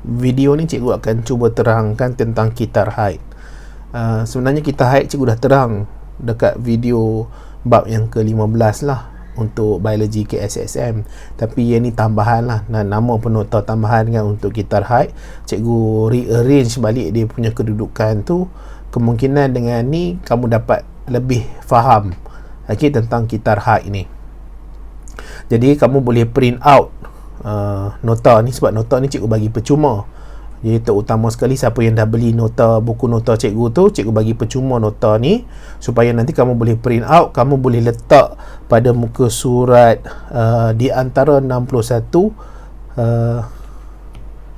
video ni cikgu akan cuba terangkan tentang kitar haid. Sebenarnya kitar haid cikgu dah terang dekat video bab yang ke-15 lah untuk biologi KSSM, tapi yang ni tambahan lah, nama penota tambahan kan untuk kitar haid. Cikgu rearrange balik dia punya kedudukan tu. Kemungkinan dengan ni kamu dapat lebih faham tentang kitar haid ni. Jadi kamu boleh print out nota ni, sebab nota ni cikgu bagi percuma. Jadi terutama sekali siapa yang dah beli buku nota cikgu tu, cikgu bagi percuma nota ni supaya nanti kamu boleh print out, kamu boleh letak pada muka surat di antara 61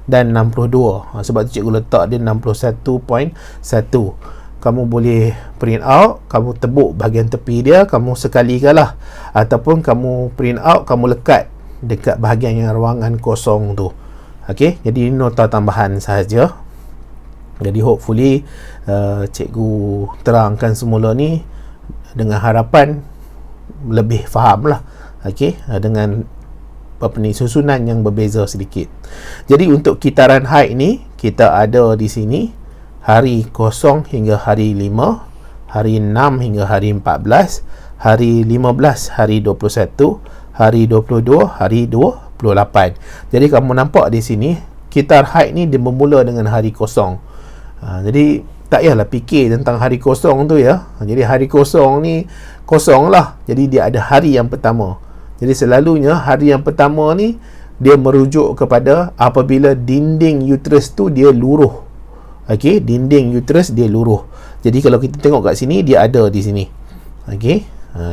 dan 62. Sebab tu cikgu letak dia 61.1. Kamu boleh print out, kamu tebuk bahagian tepi dia, kamu sekalikan lah, ataupun kamu print out, kamu lekat dekat bahagian yang ruangan kosong tu. Okey, jadi nota tambahan sahaja. Jadi hopefully cikgu terangkan semula ni dengan harapan lebih faham lah. Okey, dengan susunan yang berbeza sedikit. Jadi untuk kitaran haid ni kita ada di sini hari 0 hingga hari 5, hari 6 hingga hari 14, hari 15, hari 21, hari 22, hari 28. Jadi kamu nampak di sini kitar haid ni dia bermula dengan hari kosong. Jadi tak payahlah fikir tentang hari kosong tu ya. Jadi hari kosong ni kosong lah. Jadi dia ada hari yang pertama. Jadi selalunya hari yang pertama ni dia merujuk kepada apabila dinding uterus tu dia luruh. Okey, dinding uterus dia luruh. Jadi kalau kita tengok kat sini, dia ada di sini. Okey,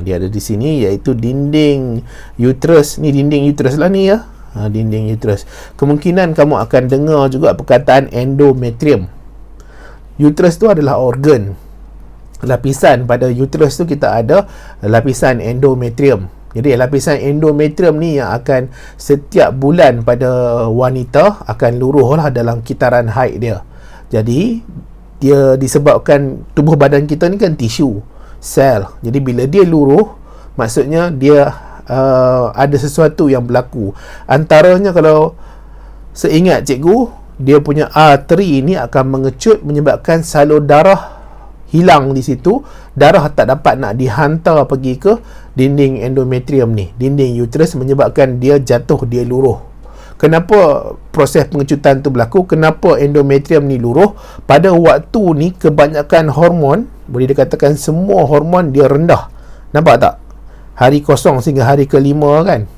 dia ada di sini, iaitu dinding uterus. Ni dinding uterus lah ni ya. Dinding uterus. Kemungkinan kamu akan dengar juga perkataan endometrium. Uterus tu adalah organ. Lapisan pada uterus tu kita ada lapisan endometrium. Jadi lapisan endometrium ni yang akan setiap bulan pada wanita akan luruh lah dalam kitaran haid dia. Jadi dia disebabkan tubuh badan kita ni kan tisu, sel. Jadi bila dia luruh, maksudnya dia ada sesuatu yang berlaku. Antaranya kalau seingat cikgu, dia punya arteri ni akan mengecut menyebabkan salur darah hilang di situ. Darah tak dapat nak dihantar pergi ke dinding endometrium ni, dinding uterus, menyebabkan dia jatuh, dia luruh. Kenapa proses pengecutan tu berlaku? Kenapa endometrium ni luruh? Pada waktu ni kebanyakan hormon, boleh dikatakan semua hormon dia rendah. Nampak tak? Hari 0 sehingga hari ke-5 kan?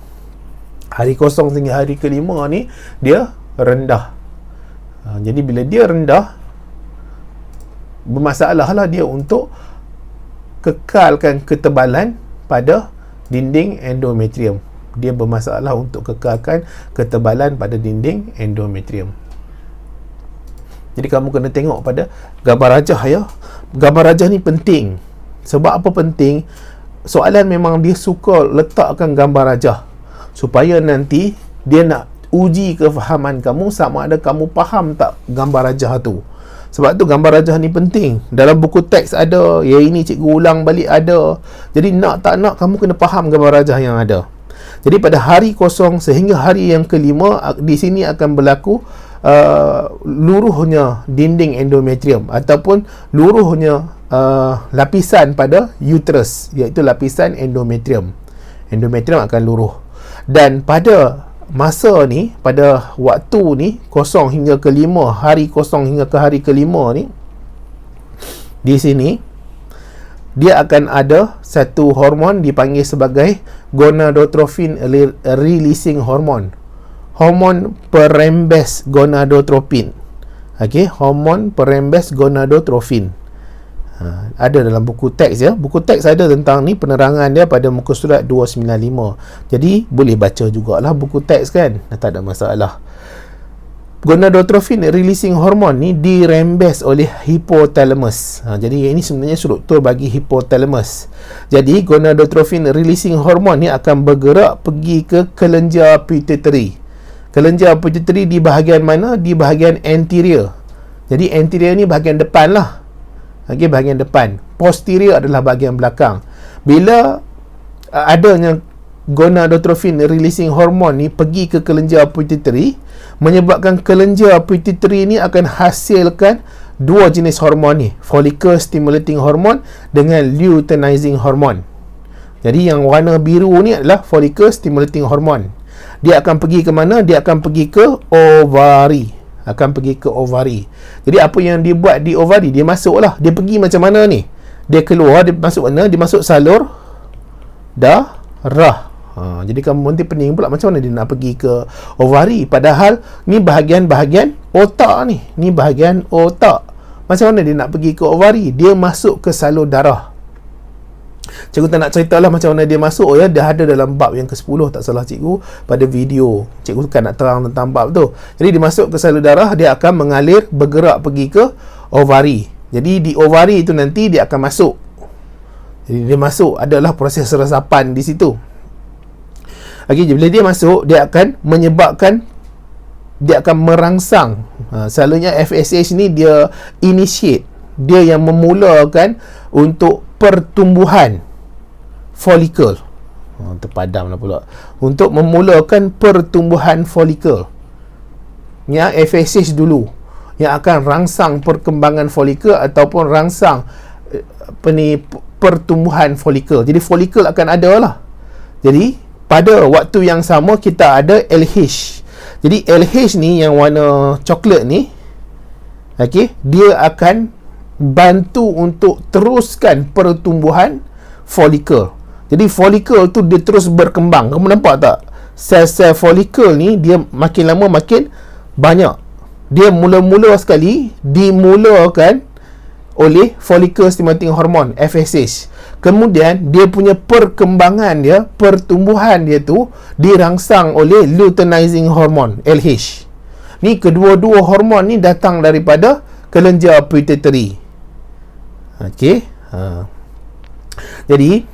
Hari 0 sehingga hari ke-5 ni dia rendah. Jadi bila dia rendah, bermasalah lah dia untuk kekalkan ketebalan pada dinding endometrium. Dia bermasalah untuk kekalkan ketebalan pada dinding endometrium. Jadi kamu kena tengok pada gambar rajah ya. Gambar rajah ni penting. Sebab apa penting? Soalan memang dia suka letakkan gambar rajah supaya nanti dia nak uji kefahaman kamu sama ada kamu faham tak gambar rajah tu. Sebab tu gambar rajah ni penting. Dalam buku teks ada, yang ini cikgu ulang balik ada. Jadi nak tak nak kamu kena faham gambar rajah yang ada. Jadi pada hari 0 sehingga hari yang ke-5 di sini akan berlaku luruhnya dinding endometrium ataupun luruhnya lapisan pada uterus, iaitu lapisan endometrium. Endometrium akan luruh. Dan pada masa ni, pada waktu ni 0 hingga ke-5, hari 0 hingga ke hari ke-5 ni, di sini dia akan ada satu hormon dipanggil sebagai gonadotropin releasing hormone. Hormon perembes gonadotropin. Okey, hormon perembes gonadotropin. Ada dalam buku teks ya. Buku teks ada tentang ni, penerangan dia pada muka surat 295. Jadi boleh baca jugalah buku teks kan. Tak ada masalah. Gonadotropin releasing hormone ni dirembes oleh hipotalamus. Jadi ini sebenarnya struktur bagi hipotalamus. Jadi gonadotropin releasing hormone ni akan bergerak pergi ke kelenjar pituitary. Kelenjar pituitary di bahagian mana? Di bahagian anterior. Jadi anterior ni bahagian depan lah. Okey, bahagian depan. Posterior adalah bahagian belakang. Bila adanya gonadotropin releasing hormone ni pergi ke kelenjar pituitary, menyebabkan kelenjar pituitary ni akan hasilkan dua jenis hormon ni, follicle stimulating hormone dengan luteinizing hormone. Jadi yang warna biru ni adalah follicle stimulating hormone. Dia akan pergi ke mana? Dia akan pergi ke ovari. Jadi apa yang dia buat di ovari? Dia masuk lah. Dia pergi macam mana ni? Dia keluar, dia masuk mana? Dia masuk salur darah. Jadi kamu nanti pening pula, macam mana dia nak pergi ke ovari, padahal ni bahagian-bahagian otak ni. Ni bahagian otak. Macam mana dia nak pergi ke ovari? Dia masuk ke salur darah. Cikgu tak nak ceritalah macam mana dia masuk ya. Dia ada dalam bab yang ke-10 tak salah cikgu, pada video. Cikgu kan nak terang tentang bab tu. Jadi dia masuk ke salur darah, dia akan mengalir, bergerak pergi ke ovari. Jadi di ovari itu nanti dia akan masuk. Jadi dia masuk, adalah proses resapan di situ. Okay, bila dia masuk, dia akan menyebabkan, dia akan merangsang. Selalunya FSH ni dia initiate, dia yang memulakan untuk pertumbuhan folikel. Terpadam lah pula. Untuk memulakan pertumbuhan folikel. Yang FSH dulu, yang akan rangsang perkembangan folikel ataupun rangsang pertumbuhan folikel. Jadi folikel akan ada lah. Jadi pada waktu yang sama kita ada LH. Jadi LH ni yang warna coklat ni, okey, dia akan bantu untuk teruskan pertumbuhan folikel. Jadi folikel tu dia terus berkembang. Kamu nampak tak? Sel-sel folikel ni dia makin lama makin banyak. Dia mula-mula sekali dimulakan oleh follicle stimulating hormone, FSH. Kemudian dia punya perkembangan dia, pertumbuhan dia tu dirangsang oleh luteinizing hormone, LH. Ni kedua-dua hormon ni datang daripada kelenjar pituitary. Okey. Jadi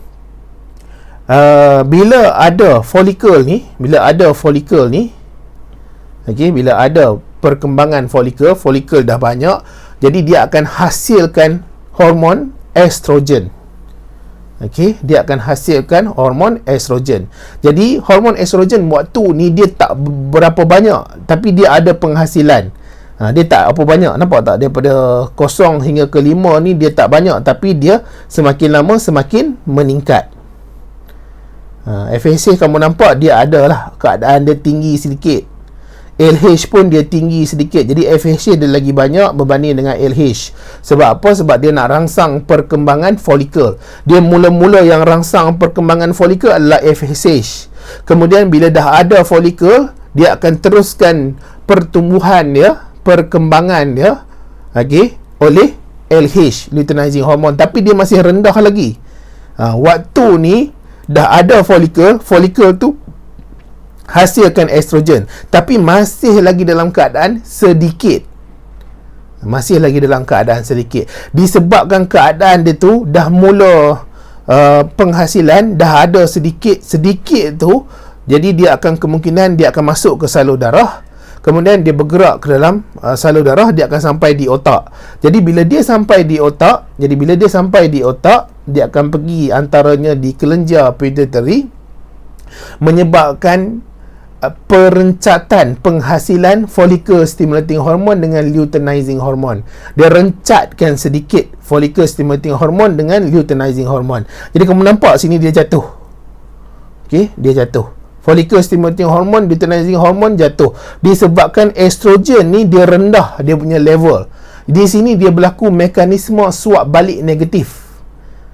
bila ada folikel ni, okey, bila ada perkembangan folikel dah banyak, jadi dia akan hasilkan hormon estrogen. Okey, dia akan hasilkan hormon estrogen. Jadi hormon estrogen waktu ni dia tak berapa banyak, tapi dia ada penghasilan. Dia tak apa banyak, nampak tak? Daripada 0 hingga ke 5 ni dia tak banyak, tapi dia semakin lama semakin meningkat. FSH kamu nampak dia adalah keadaan dia tinggi sedikit. LH pun dia tinggi sedikit. Jadi FSH dia lagi banyak berbanding dengan LH. Sebab apa? Sebab dia nak rangsang perkembangan folikel. Dia mula-mula yang rangsang perkembangan folikel adalah FSH. Kemudian bila dah ada folikel, dia akan teruskan pertumbuhan dia, perkembangan dia, okey, oleh LH, luteinizing hormone. Tapi dia masih rendah lagi. Waktu ni dah ada folikel tu hasilkan estrogen, tapi masih lagi dalam keadaan sedikit. Disebabkan keadaan dia tu dah mula penghasilan, dah ada sedikit tu, jadi dia akan kemungkinan dia akan masuk ke salur darah. Kemudian dia bergerak ke dalam salur darah, dia akan sampai di otak. Jadi bila dia sampai di otak, dia akan pergi antaranya di kelenjar pituitary, menyebabkan perencatan penghasilan follicle stimulating hormone dengan luteinizing hormone. Dia rencatkan sedikit follicle stimulating hormone dengan luteinizing hormone. Jadi kamu nampak sini dia jatuh. Okey, dia jatuh. Follicle stimulating hormone, luteinizing hormone jatuh. Disebabkan estrogen ni dia rendah dia punya level. Di sini dia berlaku mekanisme suap balik negatif.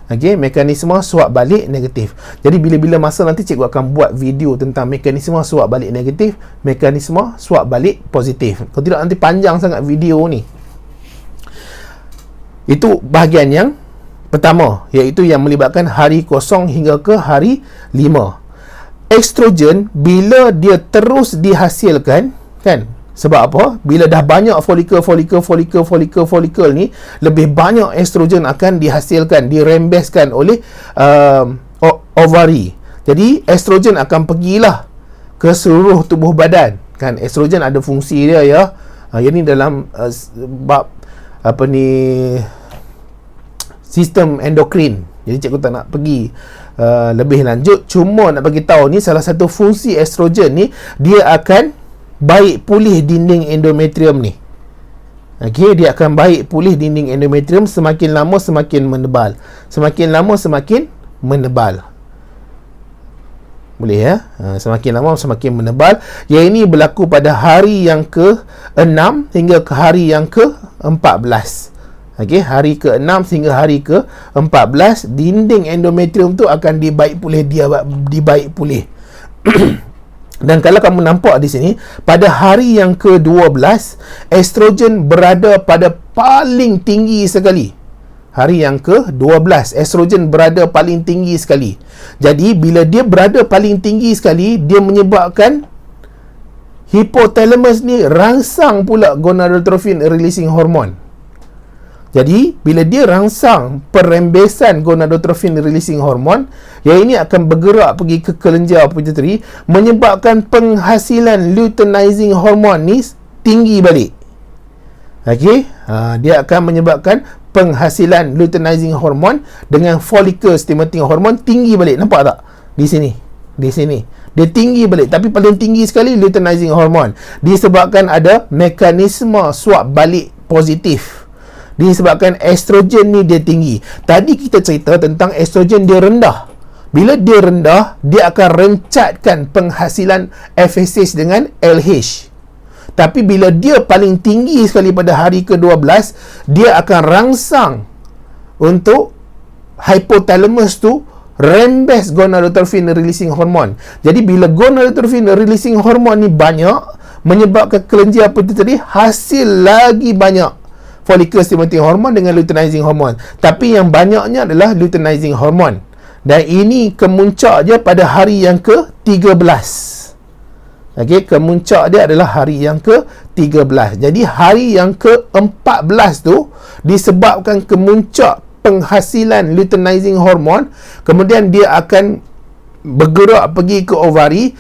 Okey, mekanisme suap balik negatif. Jadi bila-bila masa nanti cikgu akan buat video tentang mekanisme suap balik negatif, mekanisme suap balik positif. Kalau tidak nanti panjang sangat video ni. Itu bahagian yang pertama, iaitu yang melibatkan hari 0 hingga ke hari 5. Estrogen bila dia terus dihasilkan, kan? Sebab apa? Bila dah banyak folikel ni, lebih banyak estrogen akan dihasilkan, dirembeskan oleh ovari. Jadi estrogen akan pergilah ke seluruh tubuh badan, kan? Estrogen ada fungsi dia ya. Ini dalam bab sistem endokrin. Jadi cikgu tak nak pergi lebih lanjut. Cuma nak bagi tahu ni, salah satu fungsi estrogen ni, dia akan baik pulih dinding endometrium ni. Okey, dia akan baik pulih dinding endometrium, semakin lama semakin menebal. Semakin lama semakin menebal. Boleh ya? Semakin lama semakin menebal. Yang ini berlaku pada hari yang ke-6 hingga ke hari yang ke-14. Okey, hari ke-6 hingga hari ke-14, dinding endometrium tu akan dibaik pulih. Dan kalau kamu nampak di sini, pada hari yang ke-12, estrogen berada pada paling tinggi sekali. Hari yang ke-12, estrogen berada paling tinggi sekali. Jadi, bila dia berada paling tinggi sekali, dia menyebabkan hypothalamus ni rangsang pula gonadotropin releasing hormone. Jadi, bila dia rangsang perembesan gonadotropin releasing hormone, yang ini akan bergerak pergi ke kelenjar pituitary, menyebabkan penghasilan luteinizing hormone ni tinggi balik. Okey, dia akan menyebabkan penghasilan luteinizing hormone dengan follicle stimulating hormone tinggi balik. Nampak tak? Di sini. Dia tinggi balik, tapi paling tinggi sekali luteinizing hormone. Disebabkan ada mekanisme swap balik positif. Disebabkan estrogen ni dia tinggi. Tadi kita cerita tentang estrogen dia rendah. Bila dia rendah, dia akan rencatkan penghasilan FSH dengan LH. Tapi bila dia paling tinggi sekali pada hari ke-12, dia akan rangsang untuk hypothalamus tu rembes gonadotropin releasing hormone. Jadi bila gonadotropin releasing hormone ni banyak, menyebabkan kelenjar pituitary hasil lagi banyak follicle stimulating hormone dengan luteinizing hormone. Tapi yang banyaknya adalah luteinizing hormone. Dan ini kemuncak dia pada hari yang ke-13. Okey, kemuncak dia adalah hari yang ke-13. Jadi hari yang ke-14 tu disebabkan kemuncak penghasilan luteinizing hormone, kemudian dia akan bergerak pergi ke ovari,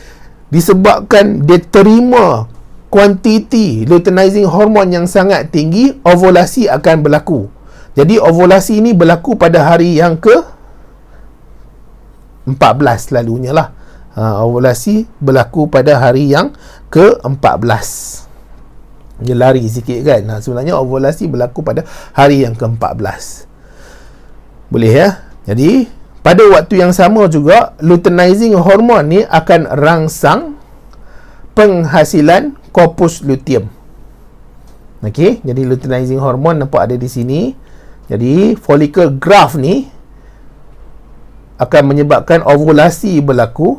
disebabkan dia terima kuantiti luteinizing hormone yang sangat tinggi, ovulasi akan berlaku. Jadi ovulasi ini berlaku pada hari yang ke-14 selalunya lah. Ovulasi berlaku pada hari yang ke-14. Dia lari sikit kan. Sebenarnya ovulasi berlaku pada hari yang ke-14. Boleh ya? Jadi pada waktu yang sama juga, luteinizing hormone ni akan rangsang penghasilan corpus luteum. Okey, jadi luteinizing hormone nampak ada di sini. Jadi follicle growth ni akan menyebabkan ovulasi berlaku.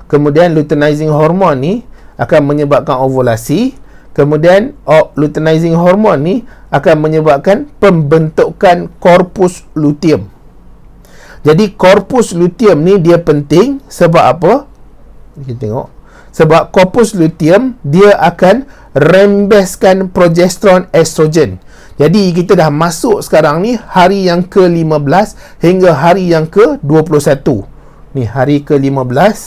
Kemudian luteinizing hormone ni akan menyebabkan ovulasi. Kemudian luteinizing hormone ni akan menyebabkan pembentukan corpus luteum. Jadi corpus luteum ni dia penting sebab apa? Kita tengok. Sebab corpus luteum dia akan rembeskan progesteron estrogen. Jadi kita dah masuk sekarang ni hari yang ke-15 hingga hari yang ke-21. Ni hari ke-15.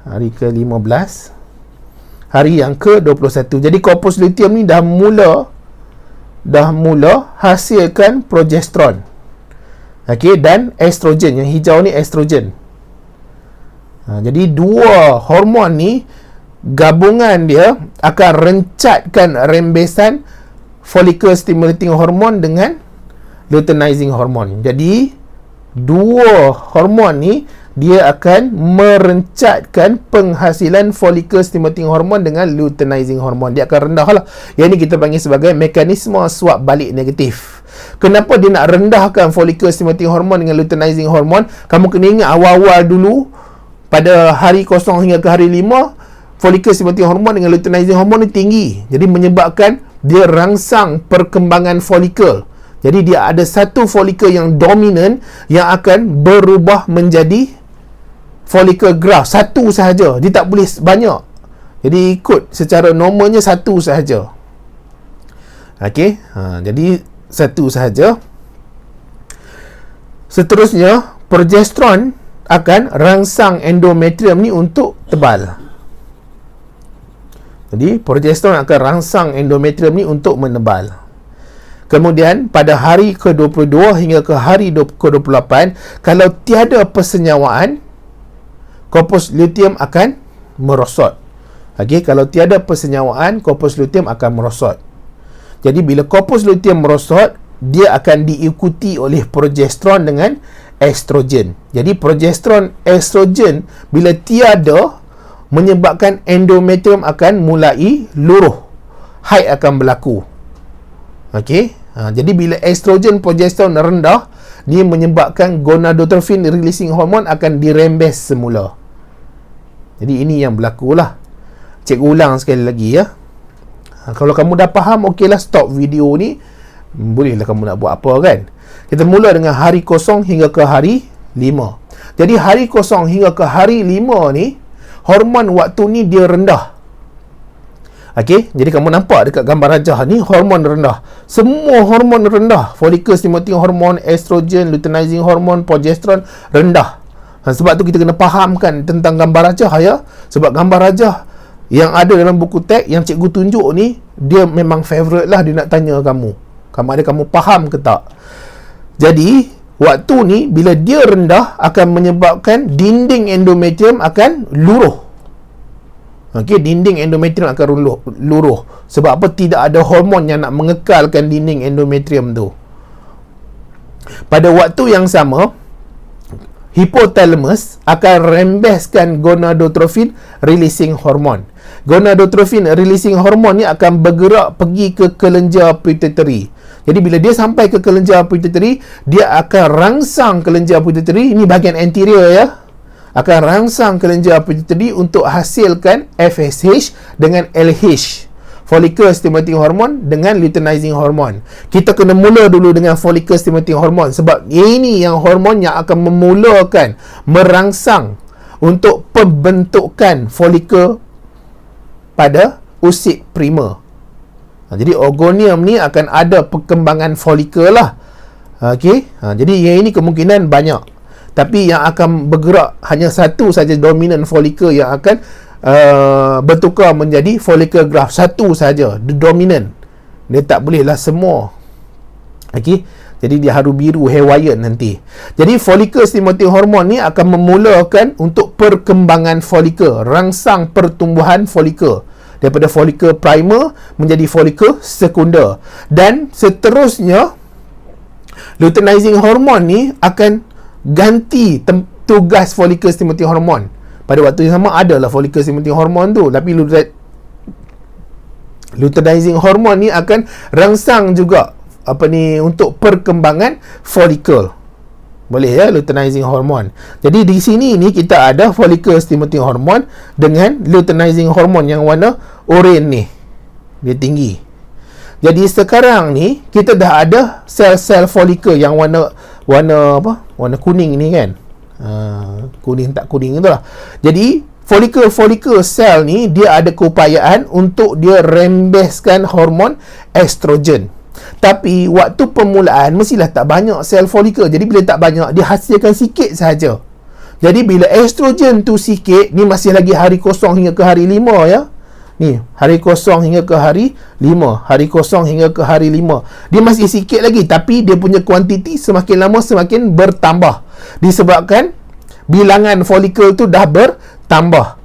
Hari ke-15. Hari yang ke-21. Jadi corpus luteum ni dah mula hasilkan progesteron. Okey, dan estrogen. Yang hijau ni estrogen. Jadi dua hormon ni gabungan dia akan rencatkan rembesan follicle stimulating hormone dengan luteinizing hormone. Jadi dua hormon ni dia akan merencatkan penghasilan follicle stimulating hormone dengan luteinizing hormone. Dia akan rendah lah. Yang ni kita panggil sebagai mekanisme swap balik negatif. Kenapa dia nak rendahkan follicle stimulating hormone dengan luteinizing hormone? Kamu kena ingat awal-awal dulu, pada hari 0 hingga ke hari 5, follicle stimulating hormone dengan luteinizing hormone ni tinggi. Jadi menyebabkan dia rangsang perkembangan follicle. Jadi dia ada satu follicle yang dominan yang akan berubah menjadi follicle growth. Satu sahaja. Dia tak boleh banyak. Jadi ikut secara normalnya satu sahaja. Okey. Jadi satu sahaja. Seterusnya, progesteron akan rangsang endometrium ni untuk tebal. Jadi progesteron akan rangsang endometrium ni untuk menebal. Kemudian pada hari ke-22 hingga ke hari ke-28, kalau tiada persenyawaan, korpus luteum akan merosot. Okey, kalau tiada persenyawaan, korpus luteum akan merosot. Jadi bila korpus luteum merosot, dia akan diikuti oleh progesteron dengan estrogen. Jadi progesteron, estrogen bila tiada, menyebabkan endometrium akan mulai luruh. Haid akan berlaku. Okey. Jadi bila estrogen, progesteron rendah, dia menyebabkan gonadotropin releasing hormone akan dirembes semula. Jadi ini yang berlaku lah. Cikgu ulang sekali lagi ya. Kalau kamu dah faham, okeylah, stop video ni. Bolehlah kamu nak buat apa kan. Kita mula dengan hari kosong hingga ke hari 5. Jadi hari kosong hingga ke hari 5 ni, hormon waktu ni dia rendah. Okey, jadi kamu nampak dekat gambar rajah ni, hormon rendah. Semua hormon rendah. Follicle stimulating hormone, estrogen, luteinizing hormone, progesteron rendah. Sebab tu kita kena fahamkan tentang gambar rajah ya. Sebab gambar rajah yang ada dalam buku teks yang cikgu tunjuk ni, dia memang favourite lah, dia nak tanya kamu. Kamu faham ke tak? Jadi waktu ni bila dia rendah akan menyebabkan dinding endometrium akan luruh. Okey, dinding endometrium akan luruh. Sebab apa? Tidak ada hormon yang nak mengekalkan dinding endometrium tu. Pada waktu yang sama, hypothalamus akan rembeskan gonadotropin releasing hormone. Gonadotropin releasing hormone ni akan bergerak pergi ke kelenjar pituitary. Jadi bila dia sampai ke kelenjar pituitary, dia akan rangsang kelenjar pituitary, ini bahagian anterior ya. Akan rangsang kelenjar pituitary untuk hasilkan FSH dengan LH. Follicle stimulating hormone dengan luteinizing hormone. Kita kena mula dulu dengan follicle stimulating hormone sebab ini yang hormon yang akan memulakan merangsang untuk pembentukan follicle pada usia prima. Jadi ogonium ni akan ada perkembangan follicle lah. Okey. Jadi yang ini kemungkinan banyak. Tapi yang akan bergerak hanya satu saja dominant follicle yang akan bertukar menjadi follicle graft. Satu saja, the dominant. Dia tak boleh lah semua. Okey. Jadi dia haru biru haywire nanti. Jadi follicle stimulating hormone ni akan memulakan untuk perkembangan follicle, rangsang pertumbuhan follicle daripada follicle primer menjadi follicle sekunder. Dan seterusnya luteinizing hormone ni akan ganti tugas follicle stimulating hormone. Pada waktu yang sama adalah follicle stimulating hormone tu, tapi luteinizing hormone ni akan rangsang juga untuk perkembangan follicle. Boleh ya, luteinizing hormone. Jadi di sini ni kita ada follicle stimulating hormone dengan luteinizing hormone yang warna oranye ni. Dia tinggi. Jadi sekarang ni kita dah ada sel-sel follicle yang warna kuning ni kan. Kuning tak kuning tu lah. Jadi follicle sel ni dia ada keupayaan untuk dia rembeskan hormon estrogen. Tapi waktu permulaan mestilah tak banyak sel follicle. Jadi bila tak banyak, dia hasilkan sikit saja. Jadi bila estrogen tu sikit, ni masih lagi hari kosong hingga ke hari 5 ya. Ni hari kosong hingga ke hari 5, hari kosong hingga ke hari 5. Dia masih sikit lagi, tapi dia punya kuantiti semakin lama semakin bertambah. Disebabkan bilangan follicle tu dah bertambah.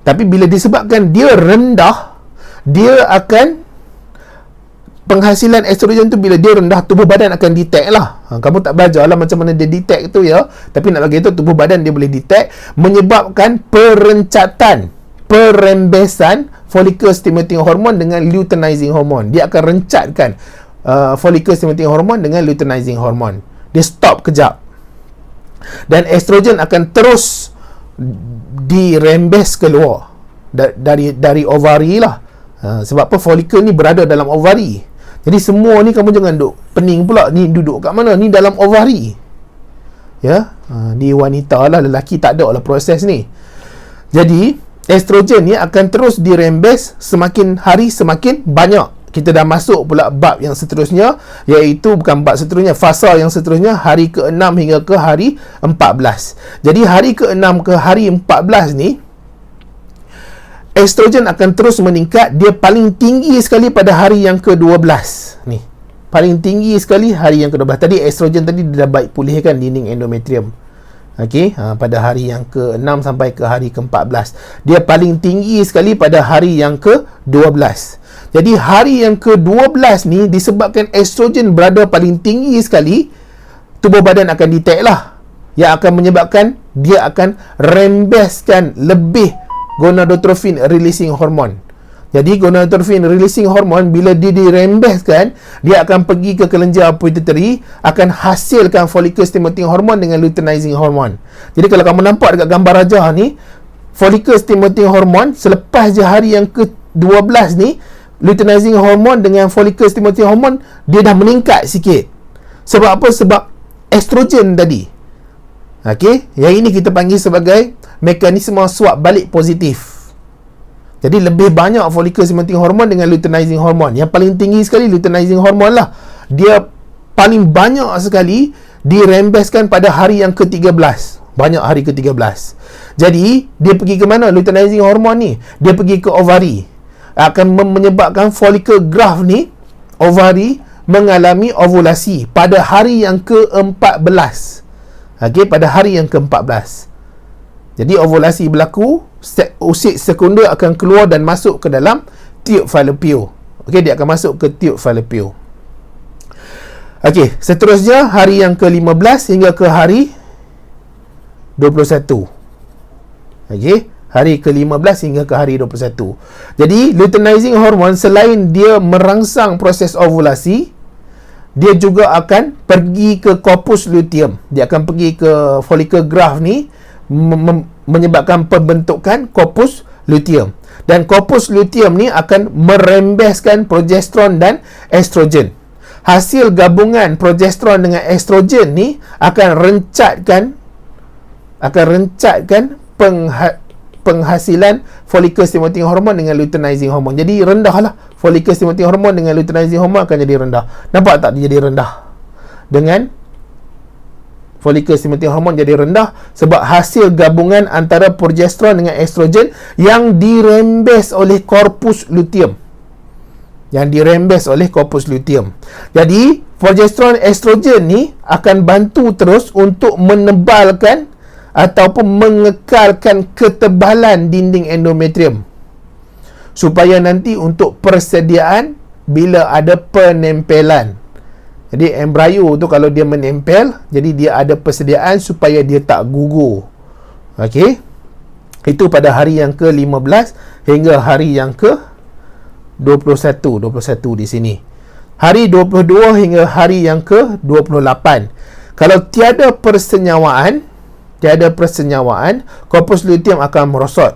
Tapi bila disebabkan dia rendah, dia akan penghasilan estrogen tu bila dia rendah, tubuh badan akan detect lah. Kamu tak belajar lah macam mana dia detect tu ya. Tapi nak bagi tu, tubuh badan dia boleh detect, menyebabkan perembesan follicle stimulating hormone dengan luteinizing hormone. Dia akan rencatkan follicle stimulating hormone dengan luteinizing hormone. Dia stop kejap. Dan estrogen akan terus dirembes keluar dari ovari lah. Sebab apa? Follicle ni berada dalam ovari. Jadi semua ni kamu jangan duduk pening pula. Ni duduk kat mana? Ni dalam ovari. Ya, ni wanita lah, lelaki tak ada lah proses ni. Jadi estrogen ni akan terus dirembes semakin hari semakin banyak. Kita dah masuk pula bab yang seterusnya, iaitu bukan bab seterusnya, fasa yang seterusnya, hari ke-6 hingga ke hari 14. Jadi hari ke-6 ke hari 14 ni, estrogen akan terus meningkat. Dia paling tinggi sekali pada hari yang ke-12 ni. paling tinggi sekali hari yang ke-12. Tadi estrogen tadi dah baik pulihkan dinding endometrium. Okey, pada hari yang ke-6 sampai ke hari ke-14. Dia paling tinggi sekali pada hari yang ke-12. Jadi hari yang ke-12 ni disebabkan estrogen berada paling tinggi sekali, tubuh badan akan detect lah, yang akan menyebabkan dia akan rembeskan lebih gonadotropin releasing hormone. Jadi gonadotropin releasing hormone bila dia dirembeskan, dia akan pergi ke kelenjar pituitary, akan hasilkan follicle stimulating hormone dengan luteinizing hormone. Jadi kalau kamu nampak dekat gambar rajah ni, follicle stimulating hormone selepas je hari yang ke-12 ni, luteinizing hormone dengan follicle stimulating hormone dia dah meningkat sikit. Sebab apa? Sebab estrogen tadi. Okey, yang ini kita panggil sebagai mekanisme swap balik positif. Jadi lebih banyak follicle stimulating hormone dengan luteinizing hormone. Yang paling tinggi sekali luteinizing hormone lah. Dia paling banyak sekali dirembeskan pada hari yang ke-13. Banyak hari ke-13. Jadi dia pergi ke mana luteinizing hormone ni? Dia pergi ke ovari. Akan menyebabkan follicle graft ni, ovari, mengalami ovulasi pada hari yang ke-14. Okey, pada hari yang ke-14. Jadi ovulasi berlaku, usid sekunder akan keluar dan masuk ke dalam tube fallopian. Okey, dia akan masuk ke tube fallopian. Okey, seterusnya hari yang ke-15 hingga ke hari 21. Okey, hari ke-15 hingga ke hari 21. Jadi luteinizing hormone selain dia merangsang proses ovulasi, dia juga akan pergi ke corpus luteum. Dia akan pergi ke follicle graft ni, menyebabkan pembentukan corpus luteum. Dan corpus luteum ni akan merembeskan progesteron dan estrogen. Hasil gabungan progesteron dengan estrogen ni akan rencatkan penghasilan follicle stimulating hormone dengan luteinizing hormone. Jadi rendahlah follicle stimulating hormone dengan luteinizing hormone akan jadi rendah. Nampak tak dia jadi rendah? Dengan follicle stimulating hormone jadi rendah sebab hasil gabungan antara progesteron dengan estrogen yang dirembes oleh corpus luteum. Jadi progesteron estrogen ni akan bantu terus untuk menebalkan ataupun mengekalkan ketebalan dinding endometrium, supaya nanti untuk persediaan bila ada penempelan. Jadi embryo tu kalau dia menempel, jadi dia ada persediaan supaya dia tak gugur. Okey. Itu pada hari yang ke-15 hingga hari yang ke-21. 21 di sini. Hari 22 hingga hari yang ke-28. Kalau tiada persenyawaan, corpus luteum akan merosot.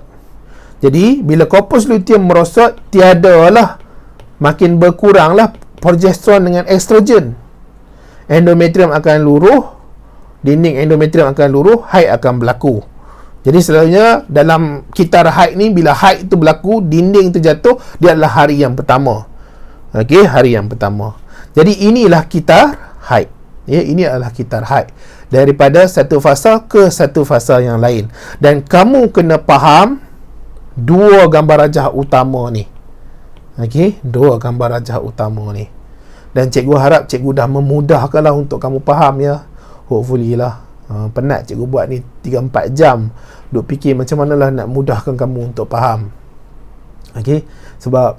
Jadi bila corpus luteum merosot, tiadalah, makin berkuranglah progesteron dengan estrogen. Endometrium akan luruh, dinding endometrium akan luruh, haid akan berlaku. Jadi selalunya dalam kitar haid ni, bila haid tu berlaku, dinding tu jatuh, dia adalah hari yang pertama. Okey, hari yang pertama. Jadi inilah kitar haid. Ya, ini adalah kitar haid. Daripada satu fasa ke satu fasa yang lain. Dan kamu kena faham dua gambar rajah utama ni. Okey, dua gambar rajah utama ni. Dan cikgu harap cikgu dah memudahkanlah untuk kamu faham ya. Hopefully lah. Penat cikgu buat ni 3-4 jam duk fikir macam manalah nak mudahkan kamu untuk faham. Okey, sebab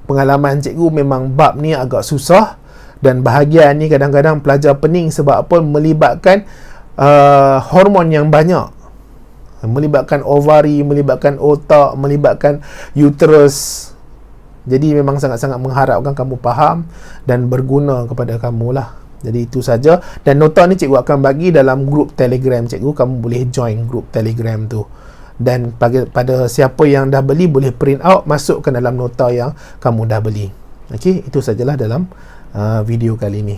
pengalaman cikgu memang bab ni agak susah. Dan bahagian ni kadang-kadang pelajar pening sebab apa? Melibatkan hormon yang banyak. Melibatkan ovari, melibatkan otak, melibatkan uterus. Jadi memang sangat-sangat mengharapkan kamu faham dan berguna kepada kamu lah. Jadi itu saja. Dan nota ni cikgu akan bagi dalam grup Telegram cikgu. Kamu boleh join grup Telegram tu. Dan pada siapa yang dah beli, boleh print out, masukkan dalam nota yang kamu dah beli. Okey, itu sajalah dalam video kali ini.